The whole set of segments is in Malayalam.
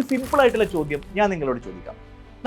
സിമ്പിൾ ആയിട്ടുള്ള ചോദ്യം ഞാൻ നിങ്ങളോട് ചോദിക്കാം.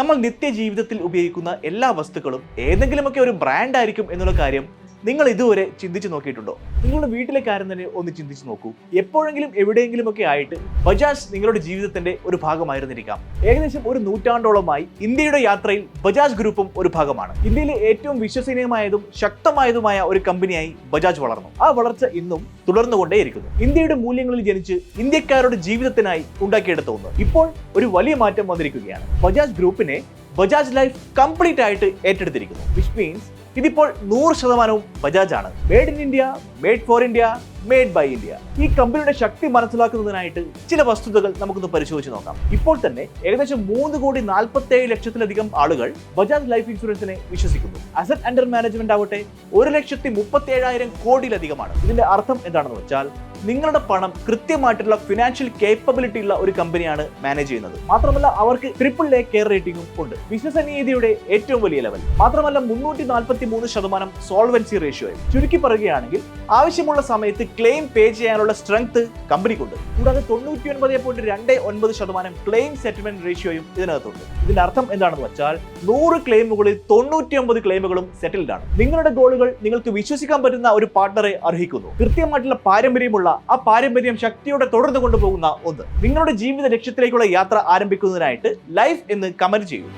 നമ്മൾ നിത്യജീവിതത്തിൽ ഉപയോഗിക്കുന്ന എല്ലാ വസ്തുക്കളും ഏതെങ്കിലുമൊക്കെ ഒരു ബ്രാൻഡ് ആയിരിക്കും എന്നുള്ള കാര്യം നിങ്ങൾ ഇതുവരെ ചിന്തിച്ചു നോക്കിയിട്ടുണ്ടോ? നിങ്ങളുടെ വീട്ടിലെ കാര്യം തന്നെ ഒന്ന് ചിന്തിച്ചു നോക്കൂ. എപ്പോഴെങ്കിലും എവിടെയെങ്കിലും ഒക്കെ ആയിട്ട് ബജാജ് നിങ്ങളുടെ ജീവിതത്തിന്റെ ഒരു ഭാഗമായിരുന്നിരിക്കാം. ഏകദേശം ഒരു നൂറ്റാണ്ടോളമായി ഇന്ത്യയുടെ യാത്രയിൽ ബജാജ് ഗ്രൂപ്പും ഒരു ഭാഗമാണ്. ഇന്ത്യയിലെ ഏറ്റവും വിശ്വസനീയമായതും ശക്തമായതുമായ ഒരു കമ്പനിയായി ബജാജ് വളർന്നു. ആ വളർച്ച ഇന്നും തുടർന്നുകൊണ്ടേയിരിക്കുന്നു. ഇന്ത്യയുടെ മൂല്യങ്ങളിൽ ജനിച്ച് ഇന്ത്യക്കാരുടെ ജീവിതത്തിനായി ഉണ്ടാക്കിയെടുത്ത ഒന്ന് ഇപ്പോൾ ഒരു വലിയ മാറ്റം വന്നിരിക്കുകയാണ്. ബജാജ് ഗ്രൂപ്പിനെ ബജാജ് ലൈഫ് കംപ്ലീറ്റ് ആയിട്ട് ഏറ്റെടുത്തിരിക്കുന്നു. വിച്ച് മീൻസ് ഇതിപ്പോൾ 100% ബജാജ് ആണ്. Made in India, made for India, made by India. ഈ കമ്പനിയുടെ ശക്തി മനസ്സിലാക്കുന്നതിനായിട്ട് ചില വസ്തുതകൾ നമുക്കൊന്ന് പരിശോധിച്ച് നോക്കാം. ഇപ്പോൾ തന്നെ ഏകദേശം 3,47,00,000 ആളുകൾ ബജാജ് ലൈഫ് ഇൻഷുറൻസിനെ വിശ്വസിക്കുന്നു. അസറ്റ് അണ്ടർ മാനേജ്മെന്റ് ആവട്ടെ 1,37,000 കോടിയിലധികമാണ്. ഇതിന്റെ അർത്ഥം എന്താണെന്ന് വെച്ചാൽ നിങ്ങളുടെ പണം കൃത്യമായിട്ടുള്ള ഫിനാൻഷ്യൽ കേപ്പബിലിറ്റി ഉള്ള ഒരു കമ്പനിയാണ് മാനേജ് ചെയ്യുന്നത്. മാത്രമല്ല അവർക്ക് AAA കെയർ റേറ്റിംഗും ഉണ്ട്. വിശ്വസനീയതയുടെ ഏറ്റവും വലിയ ലെവൽ. മാത്രമല്ല 343% സോൾവൻസി റേഷ്യോ. ചുരുക്കി പറയുകയാണെങ്കിൽ ആവശ്യമുള്ള സമയത്ത് ക്ലെയിം പേ ചെയ്യാനുള്ള സ്ട്രെങ്ത് കമ്പനിക്കുണ്ട്. കൂടാതെ 99.29% ക്ലെയിം സെറ്റിൽമെന്റ് റേഷ്യോയും ഇതിനകത്തുണ്ട്. ഇതിന്റെ അർത്ഥം എന്താണെന്ന് വെച്ചാൽ 100 ക്ലെയിമുകളിൽ 99 ക്ലെയിമുകളും സെറ്റിൽഡ് ആണ്. നിങ്ങളുടെ ഗോളുകൾ നിങ്ങൾക്ക് വിശ്വസിക്കാൻ പറ്റുന്ന ഒരു പാർട്ണറെ അർഹിക്കുന്നു. കൃത്യമായിട്ടുള്ള പാരമ്പര്യമുള്ള ആ പാരമ്പര്യം ശക്തിയോടെ തുടർന്നു കൊണ്ടുപോകുന്ന ഒന്ന്. നിങ്ങളുടെ ജീവിത ലക്ഷ്യത്തിലേക്കുള്ള യാത്ര ആരംഭിക്കുന്നതിനായിട്ട് ലൈഫ് എന്ന് കമന്റ് ചെയ്യൂ.